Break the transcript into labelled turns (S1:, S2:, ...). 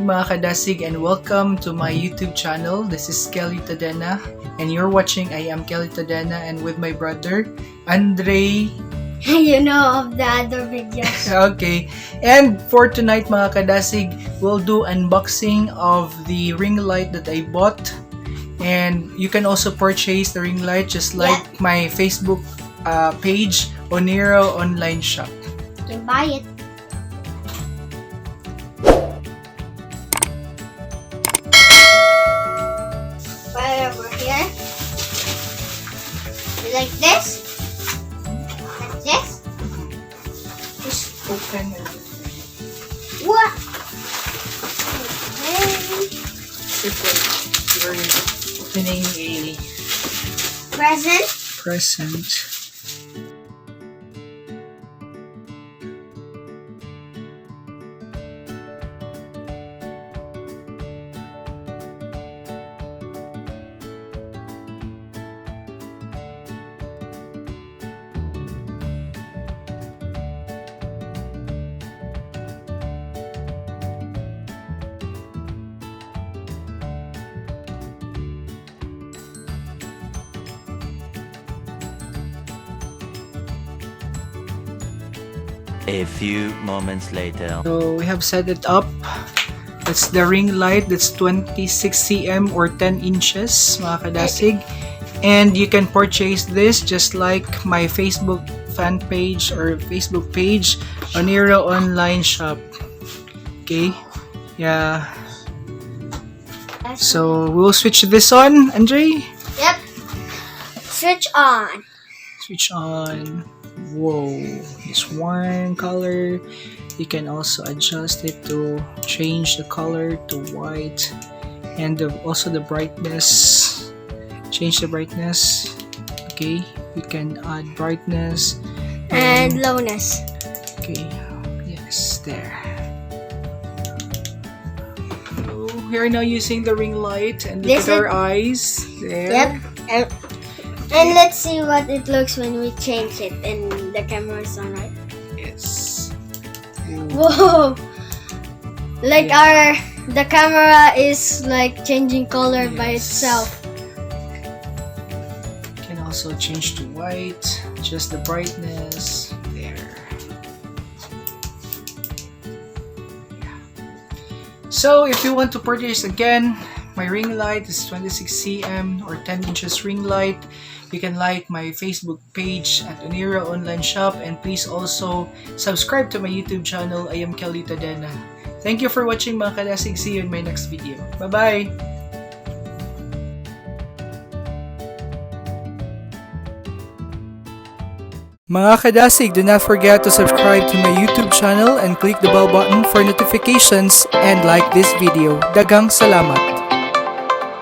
S1: mga kadasig and welcome to my YouTube channel. This is Tadena and you're watching I Am Tadena and with my brother Andre.
S2: You know of the other videos.
S1: Okay, and for tonight mga kadasig, we'll do unboxing of the ring light that I bought. And you can also purchase the ring light just like my Facebook page, ONEIRO Online Shop.
S2: You can buy it. Over here. Like this. Like this.
S1: Just open it.
S2: What?
S1: You're opening a present.
S3: A few moments later.
S1: So we have set it up. That's the ring light. That's 26 cm or 10 inches, mga kadasig. And you can purchase this just like my Facebook fan page or Facebook page, ONEIRO Online Shop. Okay, yeah. So we'll switch this on, Andre.
S2: Yep. Switch on.
S1: Switch on. Whoa, it's one color. You can also adjust it to change the color to white, and also the brightness. Change the brightness. Okay, you can add brightness
S2: And lowness.
S1: okay, yes, there. So we are now using the ring light and look at our eyes. There.
S2: Yep. And let's see what it looks when we change it and the camera is on, right?
S1: Yes.
S2: Whoa! Like the camera is like changing color by itself.
S1: You can also change to white, just the brightness. There. Yeah. So if you want to purchase again, my ring light is 26 cm or 10 inches ring light. You can like my Facebook page at ONEIRO Online Shop, and please also subscribe to my YouTube channel, I Am Tadena. Thank you for watching mga kadasig. See you in my next video. Bye-bye! Mga kadasig, do not forget to subscribe to my YouTube channel and click the bell button for notifications and like this video. Daghang salamat!